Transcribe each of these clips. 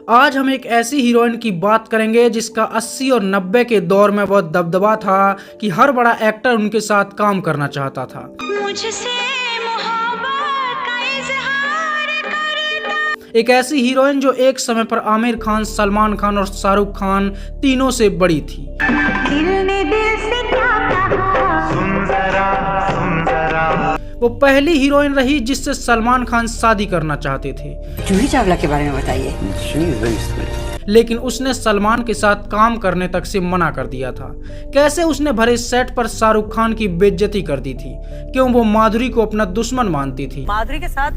आज हम एक ऐसी हीरोइन की बात करेंगे जिसका 80 और 90 के दौर में बहुत दबदबा था कि हर बड़ा एक्टर उनके साथ काम करना चाहता था। एक ऐसी हीरोइन जो एक समय पर आमिर खान, सलमान खान और शाहरुख खान तीनों से बड़ी थी। वो पहली हीरोइन रही जिससे सलमान खान शादी करना चाहते थे। जूही चावला के बारे में बताइए। लेकिन उसने सलमान के साथ काम करने तक से मना कर दिया था। कैसे उसने भरे सेट पर शाहरुख खान की बेइज्जती कर दी थी। क्यों वो माधुरी को अपना दुश्मन मानती थी। माधुरी के साथ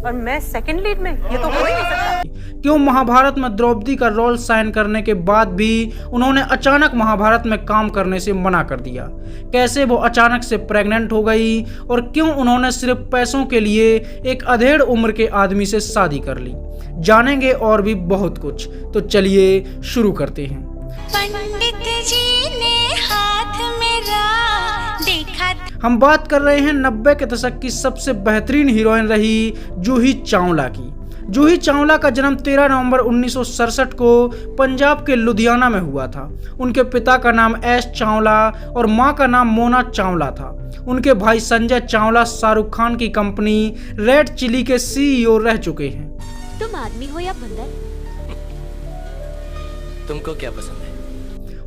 और मैं सेकंड लीड में, ये तो हो ही नहीं सकता। क्यों महाभारत में द्रौपदी का रोल साइन करने के बाद भी उन्होंने अचानक महाभारत में काम करने से मना कर दिया। कैसे वो अचानक से प्रेग्नेंट हो गई और क्यों उन्होंने सिर्फ पैसों के लिए एक अधेड़ उम्र के आदमी से शादी कर ली। जानेंगे और भी बहुत कुछ, तो चलिए शुरू करते हैं। पंडित जी ने हाथ मेरा देखा। हम बात कर रहे हैं 90 के दशक की सबसे बेहतरीन हीरोइन रही जूही चावला की। जूही चावला का जन्म 13 नवंबर 1967 को पंजाब के लुधियाना में हुआ था। उनके पिता का नाम एस चावला और मां का नाम मोना चावला था। उनके भाई संजय चावला शाहरुख खान की कंपनी रेड चिली के CEO रह चुके हैं। तुम आदमी हो या बंदर? तुमको क्या पसंद है?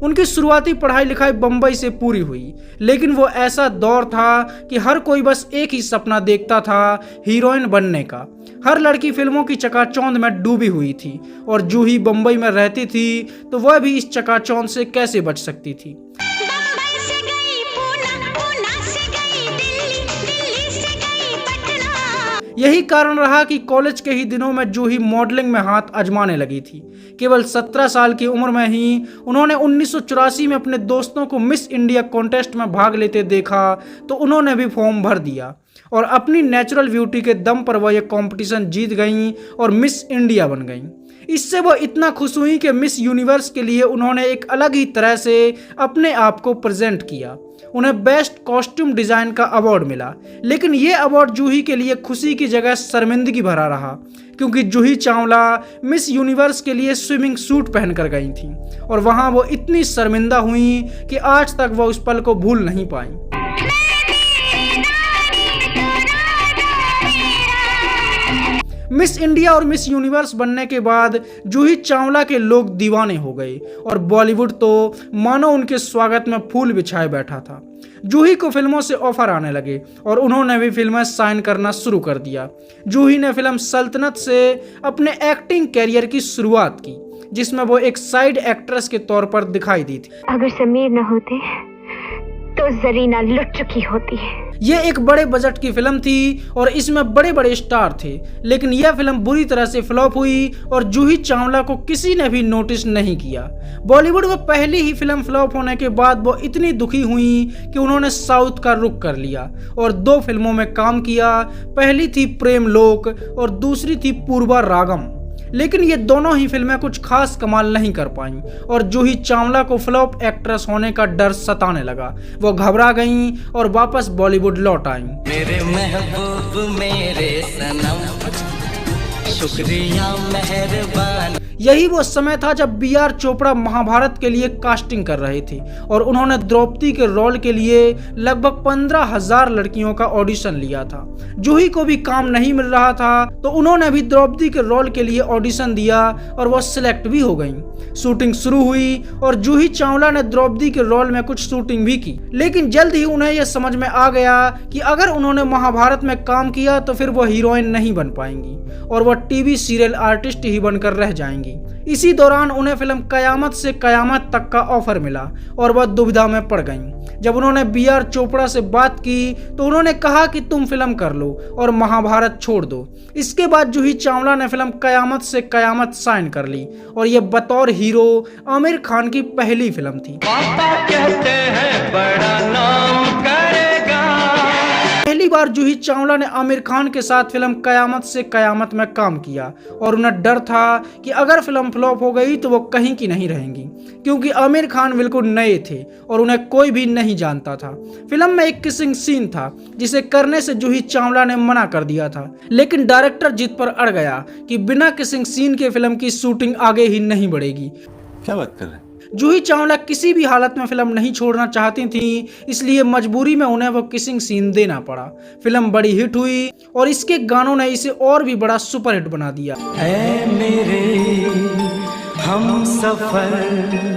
उनकी शुरुआती पढ़ाई लिखाई बम्बई से पूरी हुई, लेकिन वो ऐसा दौर था कि हर कोई बस एक ही सपना देखता था, हीरोइन बनने का। हर लड़की फिल्मों की चकाचौंध में डूबी हुई थी और जूही बम्बई में रहती थी तो वह भी इस चकाचौंध से कैसे बच सकती थी। बम्बई से गई पूना, पूना से गई दिल्ली, दिल्ली से गई पटना। यही कारण रहा कि कॉलेज के ही दिनों में जूही मॉडलिंग में हाथ आजमाने लगी थी। केवल 17 साल की उम्र में ही उन्होंने 1984 में अपने दोस्तों को मिस इंडिया कॉन्टेस्ट में भाग लेते देखा तो उन्होंने भी फॉर्म भर दिया और अपनी नेचुरल ब्यूटी के दम पर वह यह कंपटीशन जीत गईं और मिस इंडिया बन गईं। इससे वो इतना खुश हुई कि मिस यूनिवर्स के लिए उन्होंने एक अलग ही तरह से अपने आप को प्रेजेंट किया। उन्हें बेस्ट कॉस्ट्यूम डिजाइन का अवार्ड मिला, लेकिन ये अवार्ड जूही के लिए खुशी की जगह शर्मिंदगी भरा रहा, क्योंकि जूही चावला मिस यूनिवर्स के लिए स्विमिंग सूट पहनकर गई थी और वहां वो इतनी शर्मिंदा हुई कि आज तक वो उस पल को भूल नहीं पाई। मिस इंडिया और मिस यूनिवर्स बनने के बाद जूही चावला के लोग दीवाने हो गए और बॉलीवुड तो मानो उनके स्वागत में फूल बिछाए बैठा था। जूही को फिल्मों से ऑफर आने लगे और उन्होंने भी फिल्में साइन करना शुरू कर दिया। जूही ने फिल्म सल्तनत से अपने एक्टिंग कैरियर की शुरुआत की, जिसमें वो एक साइड एक्ट्रेस के तौर पर दिखाई दी थी। अगर समीर न होते तो जरीना लुट चुकी होती है। ये एक बड़े बजट की फिल्म थी और इसमें बड़े बड़े स्टार थे, लेकिन यह फिल्म बुरी तरह से फ्लॉप हुई और जूही चावला को किसी ने भी नोटिस नहीं किया। बॉलीवुड में पहली ही फिल्म फ्लॉप होने के बाद वो इतनी दुखी हुई कि उन्होंने साउथ का रुख कर लिया और 2 फिल्मों में काम किया। पहली थी प्रेम लोक और दूसरी थी पूर्वा रागम, लेकिन ये दोनों ही फिल्में कुछ खास कमाल नहीं कर पाईं और जूही चावला को फ्लॉप एक्ट्रेस होने का डर सताने लगा। वो घबरा गईं और वापस बॉलीवुड लौट आईं। मेरे महबूब मेरे सनम, शुक्रिया मेहरबान। यही वो समय था जब BR चोपड़ा महाभारत के लिए कास्टिंग कर रहे थे और उन्होंने द्रौपदी के रोल के लिए लगभग 15,000 लड़कियों का ऑडिशन लिया था। जूही को भी काम नहीं मिल रहा था तो उन्होंने भी द्रौपदी के रोल के लिए ऑडिशन दिया और वो सिलेक्ट भी हो गईं। शूटिंग शुरू हुई और जूही चावला ने द्रौपदी के रोल में कुछ शूटिंग भी की, लेकिन जल्द ही उन्हें यह समझ में आ गया कि अगर उन्होंने महाभारत में काम किया तो फिर वो हीरोइन नहीं बन पाएंगी और वो TV सीरियल आर्टिस्ट ही बनकर रह जाएंगी। इसी दौरान उन्हें फिल्म कयामत से कयामत तक का ऑफर मिला और वह दुविधा में पड़ गईं। जब उन्होंने BR चोपड़ा से बात की तो उन्होंने कहा कि तुम फिल्म कर लो और महाभारत छोड़ दो। इसके बाद जूही चावला ने फिल्म कयामत से कयामत साइन कर ली और यह बतौर हीरो आमिर खान की पहली फिल्म थी। पापा कहते हैं बड़ा नाम करेगा। पहली पहली बार जूही चावला ने आमिर खान के साथ फिल्म कयामत से कयामत में काम किया और उन्हें डर था कि अगर फिल्म फ्लॉप हो गई तो वो कहीं की नहीं रहेंगी, क्योंकि आमिर खान बिल्कुल नए थे और उन्हें कोई भी नहीं जानता था। फिल्म में एक किसिंग सीन था जिसे करने से जूही चावला ने मना कर दिया था, लेकिन डायरेक्टर जिद पर अड़ गया कि बिना किसिंग सीन के फिल्म की शूटिंग आगे ही नहीं बढ़ेगी। क्या बात कर रहे हैं? जूही चावला किसी भी हालत में फिल्म नहीं छोड़ना चाहती थी, इसलिए मजबूरी में उन्हें वो किसिंग सीन देना पड़ा। फिल्म बड़ी हिट हुई और इसके गानों ने इसे और भी बड़ा सुपरहिट बना दिया। ऐ मेरे हमसफर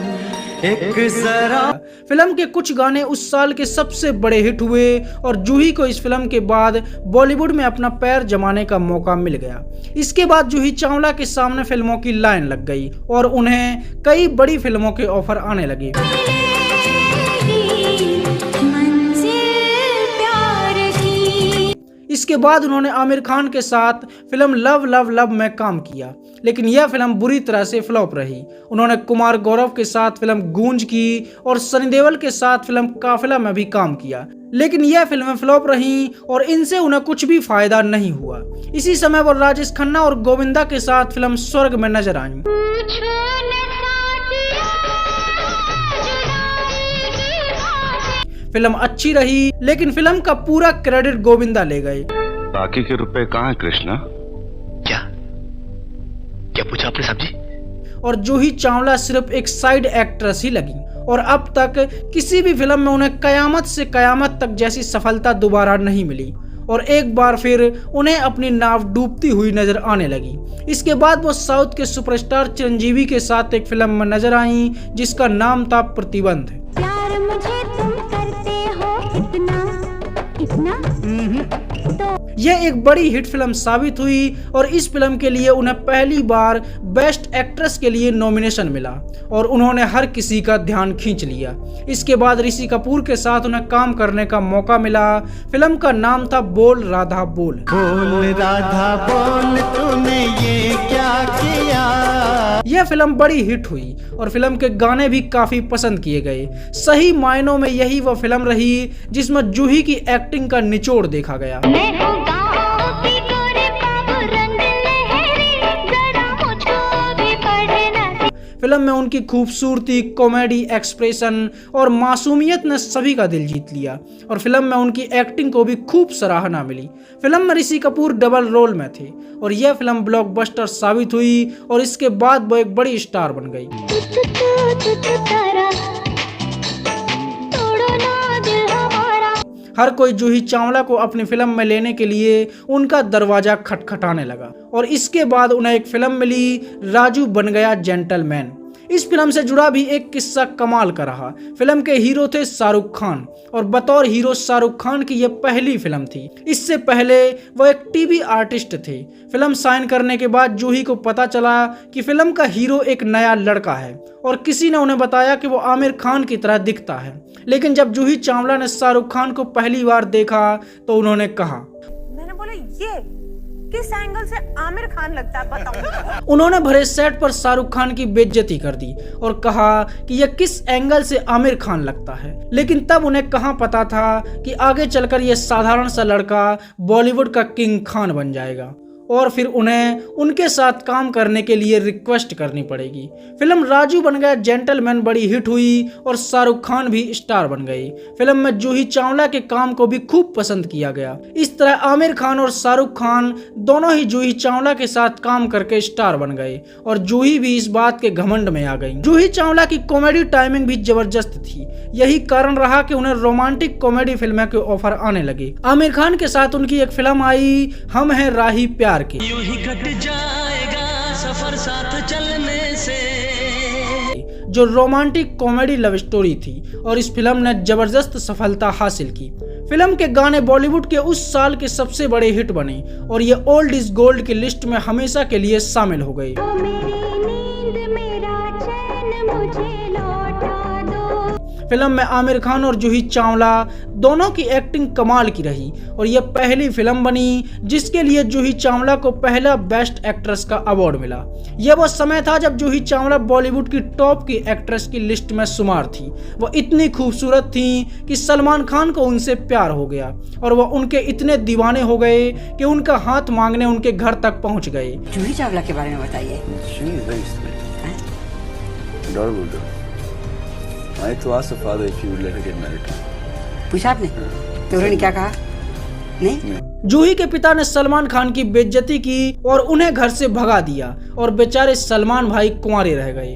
एक जरा। फिल्म के कुछ गाने उस साल के सबसे बड़े हिट हुए और जूही को इस फिल्म के बाद बॉलीवुड में अपना पैर जमाने का मौका मिल गया। इसके बाद जूही चावला के सामने फिल्मों की लाइन लग गई और उन्हें कई बड़ी फिल्मों के ऑफर आने लगे। इसके बाद उन्होंने आमिर खान के साथ फिल्म लव लव लव में काम किया, लेकिन यह फिल्म बुरी तरह से फ्लॉप रही। उन्होंने कुमार गौरव के साथ फिल्म गूंज की और सनी देओल के साथ फिल्म काफिला में भी काम किया, लेकिन यह फिल्में फ्लॉप रहीं और इनसे उन्हें कुछ भी फायदा नहीं हुआ। इसी समय वो राजेश खन्ना और गोविंदा के साथ फिल्म स्वर्ग में नजर आईं। फिल्म अच्छी रही, लेकिन फिल्म का पूरा क्रेडिट गोविंदा ले गए। बाकी के रुपए कहाँ है कृष्णा? क्या पूछा आपने साहब जी? और जूही चावला सिर्फ एक साइड एक्ट्रेस ही लगी और अब तक किसी भी फिल्म में उन्हें कयामत से कयामत तक जैसी सफलता दोबारा नहीं मिली और एक बार फिर उन्हें अपनी नाव डूबती हुई नजर आने लगी। इसके बाद वो साउथ के सुपरस्टार चिरंजीवी के साथ एक फिल्म में नजर आईं जिसका नाम था प्रतिबंध। प्यार मुझे तुम करते हो इतना इतना यह एक बड़ी हिट फिल्म साबित हुई और इस फिल्म के लिए उन्हें पहली बार बेस्ट एक्ट्रेस के लिए नॉमिनेशन मिला और उन्होंने हर किसी का ध्यान खींच लिया। इसके बाद ऋषि कपूर के साथ उन्हें काम करने का मौका मिला। फिल्म का नाम था बोल राधा बोल। बोल राधा बोल तूने ये क्या किया। यह फिल्म बड़ी हिट हुई और फिल्म के गाने भी काफी पसंद किए गए। सही मायनों में यही वो फिल्म रही जिसमें जूही की एक्टिंग का निचोड़ देखा गया। फिल्म में उनकी खूबसूरती, कॉमेडी, एक्सप्रेशन और मासूमियत ने सभी का दिल जीत लिया और फिल्म में उनकी एक्टिंग को भी खूब सराहना मिली। फिल्म में ऋषि कपूर डबल रोल में थे और यह फिल्म ब्लॉकबस्टर साबित हुई और इसके बाद वो एक बड़ी स्टार बन गई। हर कोई जूही चावला को अपनी फिल्म में लेने के लिए उनका दरवाजा खटखटाने लगा और इसके बाद उन्हें एक फिल्म मिली, राजू बन गया जेंटलमैन। इस फिल्म से जुड़ा भी एक किस्सा कमाल का रहा। फिल्म के हीरो थे शाहरुख खान और बतौर हीरो शाहरुख खान की यह पहली फिल्म थी। इससे पहले वो एक टीवी आर्टिस्ट थे। फिल्म साइन करने के बाद जूही को पता चला कि फिल्म का हीरो एक नया लड़का है और किसी ने उन्हें बताया कि वो आमिर खान की तरह दिखता है। लेकिन जब जूही चावला ने शाहरुख खान को पहली बार देखा तो उन्होंने कहा, मैंने बोला ये किस एंगल से आमिर खान लगता है बताओ। उन्होंने भरे सेट पर शाहरुख खान की बेइज्जती कर दी और कहा कि यह किस एंगल से आमिर खान लगता है। लेकिन तब उन्हें कहां पता था कि आगे चलकर यह साधारण सा लड़का बॉलीवुड का किंग खान बन जाएगा और फिर उन्हें उनके साथ काम करने के लिए रिक्वेस्ट करनी पड़ेगी। फिल्म राजू बन गया जेंटलमैन बड़ी हिट हुई और शाहरुख खान भी स्टार बन गई। फिल्म में जूही चावला के काम को भी खूब पसंद किया गया। इस तरह आमिर खान और शाहरुख खान दोनों ही जूही चावला के साथ काम करके स्टार बन गए और जूही भी इस बात के घमंड में आ गई। जूही चावला की कॉमेडी टाइमिंग भी जबरदस्त थी। यही कारण रहा कि उन्हें रोमांटिक कॉमेडी फिल्में के ऑफर आने लगे। आमिर खान के साथ उनकी एक फिल्म आई, हम हैं राही प्यार की। यूं ही कट जाएगा सफर साथ चलने से, जो रोमांटिक कॉमेडी लव स्टोरी थी और इस फिल्म ने जबरदस्त सफलता हासिल की। फिल्म के गाने बॉलीवुड के उस साल के सबसे बड़े हिट बने और ये ओल्ड इज गोल्ड की लिस्ट में हमेशा के लिए शामिल हो गई। फिल्म में आमिर खान और जूही चावला दोनों की एक्टिंग कमाल की रही और यह पहली फिल्म बनी जिसके लिए जूही चावला को पहला बेस्ट एक्ट्रेस का अवार्ड मिला। यह वो समय था जब जूही चावला बॉलीवुड की टॉप की एक्ट्रेस की लिस्ट में शुमार थी। वह इतनी खूबसूरत थी कि सलमान खान को उनसे प्यार हो गया और वह उनके इतने दीवाने हो गए कि उनका हाथ मांगने उनके घर तक पहुंच गए। जूही चावला के बारे में बताइए। I to ask the father if he would let her get married. पूछा आपने? तो उन्होंने क्या कहा? नहीं? जूही के पिता ने सलमान खान की बेइज्जती की और उन्हें घर से भगा दिया और बेचारे सलमान भाई कुंवारे रह गए।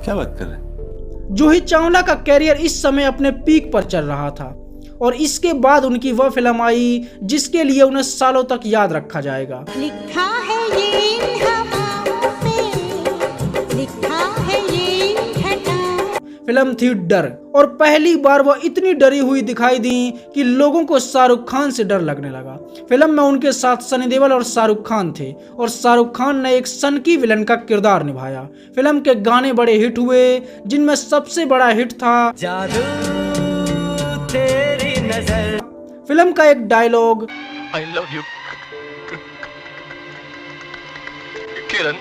क्या बात कर रहे हैं? जूही चावला का कैरियर इस समय अपने पीक पर चल रहा था और इसके बाद उनकी वह फिल्म आई जिसके लिए उन्हें सालों तक याद रखा जाएगा। लिखा है ये हवाओं पे, लिखा है ये घटा। फिल्म थी डर और पहली बार वह इतनी डरी हुई दिखाई दी कि लोगों को शाहरुख खान से डर लगने लगा। फिल्म में उनके साथ सनी देओल और शाहरुख खान थे और शाहरुख खान ने एक सनकी विलन का किरदार निभाया। फिल्म के गाने बड़े हिट हुए जिनमें सबसे बड़ा हिट था जादू तेरी नजर। फिल्म का एक डायलॉग आई लव यू किरण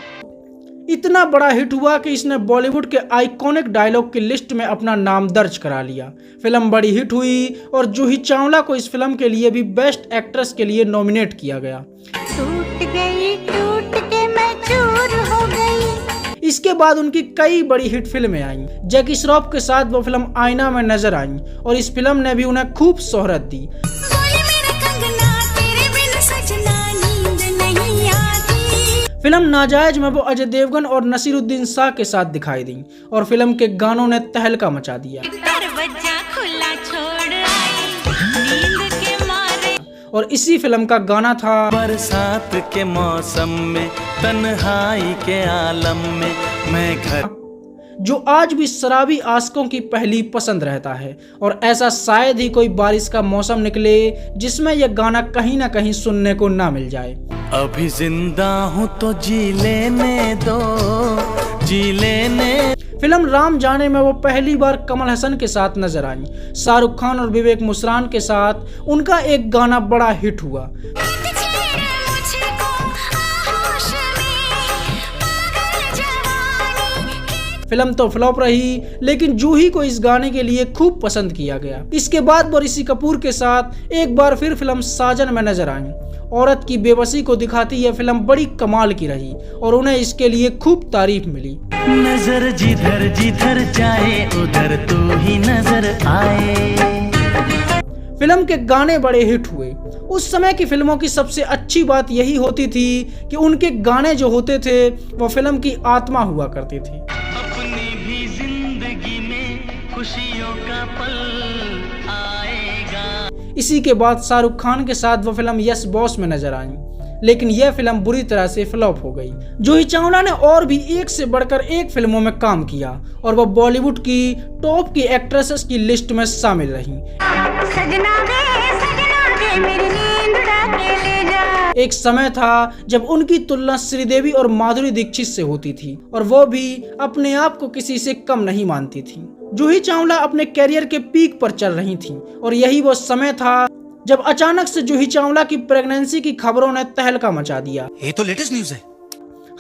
इतना बड़ा हिट हुआ कि इसने बॉलीवुड के आइकॉनिक डायलॉग की लिस्ट में अपना नाम दर्ज करा लिया। फिल्म बड़ी हिट हुई और जूही चावला को इस फिल्म के लिए भी बेस्ट एक्ट्रेस के लिए नॉमिनेट किया गया। टूट के मैं चूर हो गई। इसके बाद उनकी कई बड़ी हिट फिल्में आईं। जैकी श्रॉफ के साथ वो फिल्म आईना में नजर आईं और इस फिल्म ने भी उन्हें खूब शोहरत दी। फिल्म नाजायज में वो अजय देवगन और नसीरुद्दीन शाह के साथ दिखाई दी और फिल्म के गानों ने तहलका मचा दिया। दरवाजा खुला छोड़ आई नींद के मारे। और इसी फिल्म का गाना था बरसात के मौसम में तन्हाई के आलम में मैं घर, जो आज भी शराबी आशिकों की पहली पसंद रहता है और ऐसा शायद ही कोई बारिश का मौसम निकले जिसमें यह गाना कहीं ना कहीं सुनने को ना मिल जाए। अभी जिंदा हूँ तो जी लेने दो, जी लेने। फिल्म राम जाने में वो पहली बार कमल हसन के साथ नजर आई। शाहरुख खान और विवेक मुस्रान के साथ उनका एक गाना बड़ा हिट हुआ। फिल्म तो फ्लॉप रही लेकिन जूही को इस गाने के लिए खूब पसंद किया गया। इसके बाद वो ऋषि कपूर के साथ एक बार फिर फिल्म साजन में नजर आई। औरत की बेबसी को दिखाती यह फिल्म बड़ी कमाल की रही और उन्हें इसके लिए खूब तारीफ मिली। नजर जिधर जिधर जाए उधर तू ही नजर आए। फिल्म के गाने बड़े हिट हुए। उस समय की फिल्मों की सबसे अच्छी बात यही होती थी कि उनके गाने जो होते थे वो फिल्म की आत्मा हुआ करते थे। अपनी भी जिंदगी में खुशियों का पल आएगा। इसी के बाद शाहरुख खान के साथ वो फिल्म यस बॉस में नजर आई लेकिन यह फिल्म बुरी तरह से फ्लॉप हो गई। जूही चावला ने और भी एक से बढ़कर एक फिल्मों में काम किया और वह बॉलीवुड की टॉप की एक्ट्रेसेस की लिस्ट में शामिल रही। सजना दे मेरी नींद उड़ा के ले जा। एक समय था जब उनकी तुलना श्रीदेवी और माधुरी दीक्षित से होती थी और वो भी अपने आप को किसी से कम नहीं मानती थी। जूही चावला अपने कैरियर के पीक पर चल रही थी और यही वो समय था जब अचानक से जूही चावला की प्रेगनेंसी की खबरों ने तहलका मचा दिया। ये तो लेटेस्ट न्यूज है।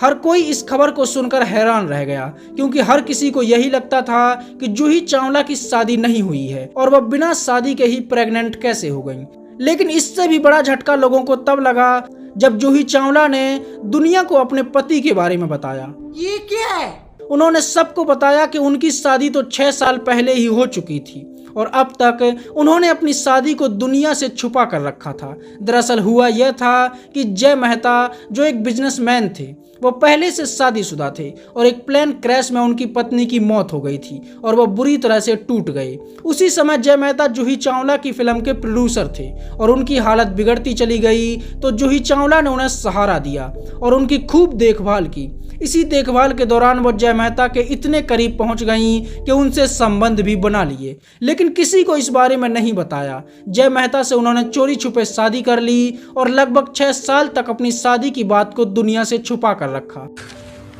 हर कोई इस खबर को सुनकर हैरान रह गया क्योंकि हर किसी को यही लगता था कि जूही चावला की शादी नहीं हुई है और वह बिना शादी के ही प्रेग्नेंट कैसे हो गई। लेकिन इससे भी बड़ा झटका लोगों को तब लगा जब जूही चावला ने दुनिया को अपने पति के बारे में बताया। ये क्या है? उन्होंने सबको बताया कि उनकी शादी तो 6 साल पहले ही हो चुकी थी और अब तक उन्होंने अपनी शादी को दुनिया से छुपा कर रखा था। दरअसल हुआ यह था कि जय मेहता जो एक बिजनेसमैन थे वो पहले से शादीशुदा थे और एक प्लेन क्रैश में उनकी पत्नी की मौत हो गई थी और वह बुरी तरह से टूट गए। उसी समय जय मेहता जूही चावला की फिल्म के प्रोड्यूसर थे और उनकी हालत बिगड़ती चली गई तो जूही चावला ने उन्हें सहारा दिया और उनकी खूब देखभाल की। इसी देखभाल के दौरान वो जय मेहता के इतने करीब पहुंच गईं कि उनसे संबंध भी बना लिए, लेकिन किसी को इस बारे में नहीं बताया। जय मेहता से उन्होंने चोरी छुपे शादी कर ली और लगभग 6 साल तक अपनी शादी की बात को दुनिया से छुपा कर रखा।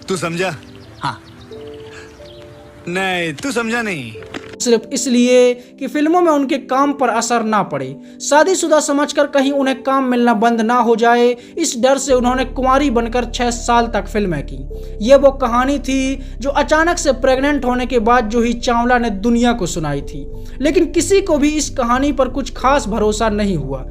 तू समझा? हाँ। नहीं, तू समझा नहीं। सिर्फ इसलिए कि फिल्मों में उनके काम पर असर ना पड़े। शादीशुदा समझकर कहीं उन्हें काम मिलना बंद ना हो जाए, इस डर से उन्होंने कुंवारी बनकर 6 साल तक फिल्में की। ये वो कहानी थी जो अचानक से प्रेग्नेंट होने के बाद जूही चावला ने दुनिया को सुनाई थी, लेकिन किसी को भी इस कहानी पर कुछ खास भरोसा नहीं हुआ।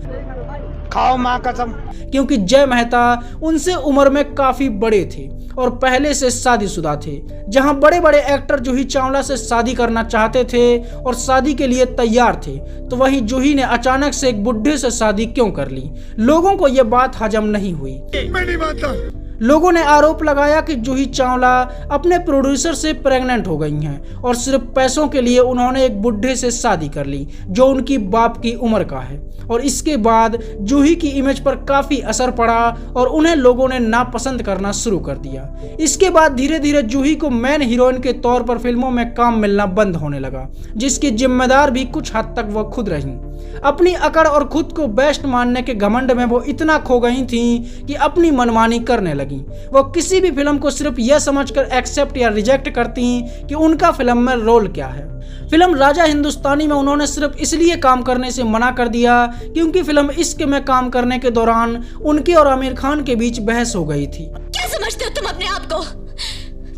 खाओ माँ कसम। क्योंकि जय मेहता उनसे उम्र में काफी बड़े थे और पहले से शादीशुदा थे। जहां बड़े बड़े एक्टर जूही चावला से शादी करना चाहते थे और शादी के लिए तैयार थे, तो वहीं जूही ने अचानक से एक बुढ़े से शादी क्यों कर ली। लोगों को यह बात हजम नहीं हुई। मैं नहीं मानता। लोगों ने आरोप लगाया कि जूही चावला अपने प्रोड्यूसर से प्रेग्नेंट हो गई हैं और सिर्फ पैसों के लिए उन्होंने एक बुढ़े से शादी कर ली जो उनकी बाप की उम्र का है। और इसके बाद जूही की इमेज पर काफी असर पड़ा और उन्हें लोगों ने नापसंद करना शुरू कर दिया। इसके बाद धीरे धीरे जूही को मेन हीरोइन के तौर पर फिल्मों में काम मिलना बंद होने लगा, जिसकी जिम्मेदार भी कुछ हद तक वो खुद रहीं। अपनी अकड़ और खुद को बेस्ट मानने के घमंड में वो इतना खो गई थी कि अपनी मनमानी करने लगी। वो किसी भी फिल्म को सिर्फ यह समझकर एक्सेप्ट या रिजेक्ट करती कि उनका फिल्म में रोल क्या है। फिल्म राजा हिंदुस्तानी में उन्होंने सिर्फ इसलिए काम करने से मना कर दिया क्योंकि फिल्म इश्क में काम करने के दौरान उनके और आमिर खान के बीच बहस हो गई थी। क्या समझते हो तुम अपने आप को?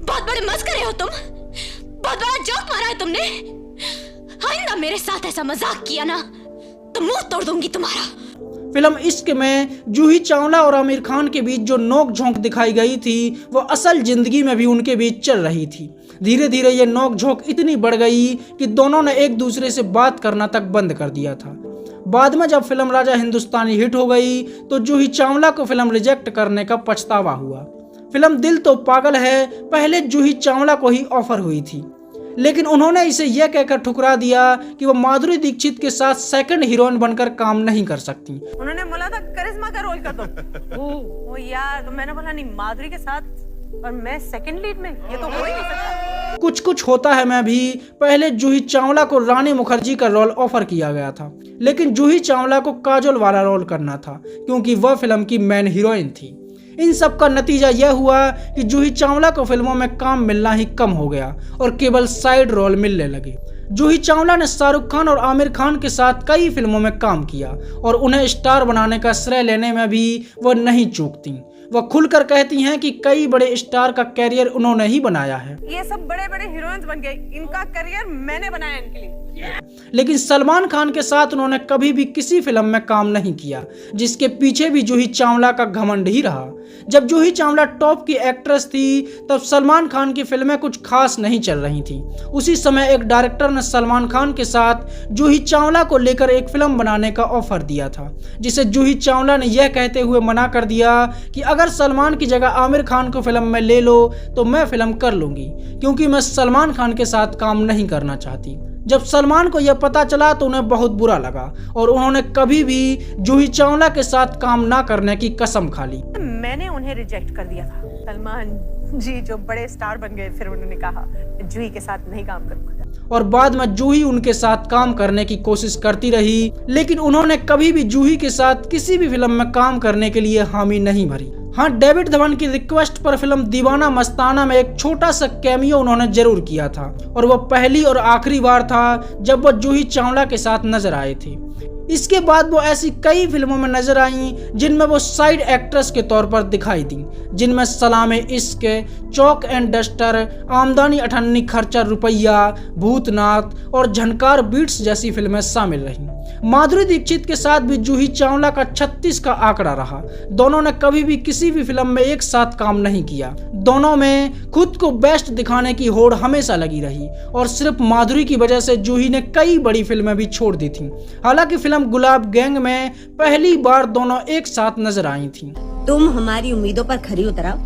बहुत बड़े मस्करे हो तुम, बहुत बड़ा जोक मारा है तुमने। आइंदा मेरे साथ ऐसा मजाक किया ना तो मुंह तोड़ दूंगी तुम्हारा। फिल्म इश्क में जूही चावला और आमिर खान के बीच जो नोक झोंक दिखाई गई थी वो असल जिंदगी में भी उनके बीच चल रही थी। धीरे धीरे ये नोक झोंक इतनी बढ़ गई कि दोनों ने एक दूसरे से बात करना तक बंद कर दिया था। बाद में जब फिल्म राजा हिंदुस्तानी हिट हो गई तो जूही चावला को फिल्म रिजेक्ट करने का पछतावा हुआ। फिल्म दिल तो पागल है पहले जूही चावला को ही ऑफर हुई थी, लेकिन उन्होंने इसे यह कहकर ठुकरा दिया कि वो माधुरी दीक्षित के साथ सेकंड हीरोइन बनकर काम नहीं कर सकती। उन्होंने बोला था करिश्मा का रोल कर दो। ओ यार, तो मैंने बोला नहीं, माधुरी के साथ और मैं सेकंड लीड में, ये तो हो ही नहीं सकता। कुछ कुछ होता है मैं भी पहले जूही चावला को रानी मुखर्जी का रोल ऑफर किया गया था, लेकिन जूही चावला को काजोल वाला रोल करना था क्योंकि वह फिल्म की मेन हीरोइन थी। इन सब का नतीजा यह हुआ कि जूही चावला को फिल्मों में काम मिलना ही कम हो गया और केवल साइड रोल मिलने लगे। जूही चावला ने शाहरुख खान और आमिर खान के साथ कई फिल्मों में काम किया और उन्हें स्टार बनाने का श्रेय लेने में भी वह नहीं चूकती। वह खुलकर कहती हैं कि कई बड़े स्टार का कैरियर उन्होंने ही बनाया है। ये सब बड़े बड़े हीरोइंस बन गए, इनका करियर मैंने बनाया इनके लिए। लेकिन सलमान खान के साथ उन्होंने कभी भी किसी फिल्म में काम नहीं किया, जिसके पीछे भी जूही चावला का घमंड ही रहा। जब जूही चावला टॉप की एक्ट्रेस थी तब सलमान खान की फिल्में कुछ खास नहीं चल रही थी। उसी समय एक डायरेक्टर ने सलमान खान के साथ जूही चावला को लेकर एक फिल्म बनाने का ऑफर दिया था, जिसे जूही चावला ने यह कहते हुए मना कर दिया कि अगर सलमान की जगह आमिर खान को फिल्म में ले लो तो मैं फिल्म कर लूंगी, क्योंकि मैं सलमान खान के साथ काम नहीं करना चाहती। जब सलमान को यह पता चला तो उन्हें बहुत बुरा लगा और उन्होंने कभी भी जूही चावला के साथ काम ना करने की कसम खा ली। मैंने उन्हें रिजेक्ट कर दिया था। सलमान जी जो बड़े स्टार बन गए, फिर उन्होंने कहा जूही के साथ नहीं काम करूंगा। और बाद में जूही उनके साथ काम करने की कोशिश करती रही, लेकिन उन्होंने कभी भी जूही के साथ किसी भी फिल्म में काम करने के लिए हामी नहीं भरी। हाँ, डेविड धवन की रिक्वेस्ट पर फिल्म दीवाना मस्ताना में एक छोटा सा कैमियो उन्होंने जरूर किया था और वह पहली और आखिरी बार था जब वह जूही चावला के साथ नजर आए थे। इसके बाद वो ऐसी कई फिल्मों में नजर आई जिनमें वो साइड एक्ट्रेस के तौर पर दिखाई दी, जिनमें सलामे इश्क, चौक एंड डस्टर, आमदनी 98 खर्चा रुपया, भूतनाथ और झनकार बीट्स जैसी फिल्में शामिल रहीं। माधुरी दीक्षित के साथ भी जूही चावला का 36 का आंकड़ा रहा। दोनों ने कभी भी किसी भी फिल्म में एक साथ काम नहीं किया। दोनों में खुद को बेस्ट दिखाने की होड़ हमेशा लगी रही और सिर्फ माधुरी की वजह से जूही ने कई बड़ी फिल्में भी छोड़ दी थी। हालांकि फिल्म गुलाब गैंग में पहली बार दोनों एक साथ नजर आई थी। तुम हमारी उम्मीदों पर खरी उतराओ,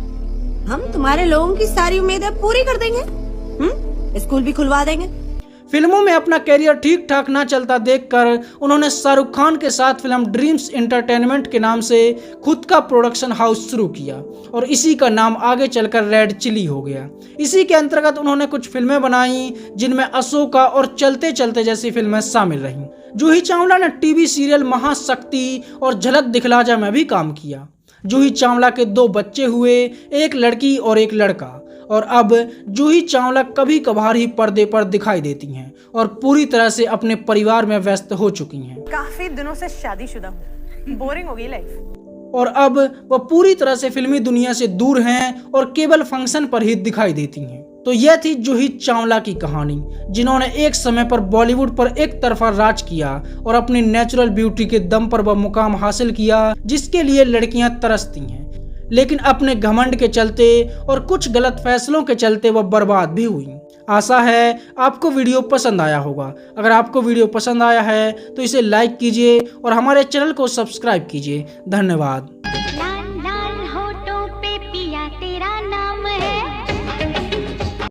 हम तुम्हारे लोगों की सारी उम्मीदें पूरी कर देंगे। स्कूल भी खुलवा देंगे। फिल्मों में अपना कैरियर ठीक ठाक ना चलता देखकर उन्होंने शाहरुख खान के साथ फिल्म ड्रीम्स एंटरटेनमेंट के नाम से खुद का प्रोडक्शन हाउस शुरू किया और इसी का नाम आगे चलकर रेड चिली हो गया। इसी के अंतर्गत उन्होंने कुछ फिल्में बनाई जिनमें अशोका और चलते चलते जैसी फिल्में शामिल रहीं। जूही चावला ने टीवी सीरियल महाशक्ति और झलक दिखला जा में भी काम किया। जूही चावला के 2 बच्चे हुए, एक लड़की और एक लड़का, और अब जूही चावला कभी कभार ही पर्दे पर दिखाई देती हैं और पूरी तरह से अपने परिवार में व्यस्त हो चुकी हैं। काफी दिनों से शादीशुदा हूँ, बोरिंग हो गई लाइफ। और अब वह पूरी तरह से फिल्मी दुनिया से दूर हैं और केवल फंक्शन पर ही दिखाई देती हैं। तो यह थी जूही चावला की कहानी, जिन्होंने एक समय पर बॉलीवुड पर एक तरफा राज किया और अपनी नेचुरल ब्यूटी के दम पर वह मुकाम हासिल किया जिसके लिए लड़कियां तरसती हैं, लेकिन अपने घमंड के चलते और कुछ गलत फैसलों के चलते वह बर्बाद भी हुई। आशा है आपको वीडियो पसंद आया होगा। अगर आपको वीडियो पसंद आया है तो इसे लाइक कीजिए और हमारे चैनल को सब्सक्राइब कीजिए। धन्यवाद। लाल लाल होठों पे पिया तेरा नाम।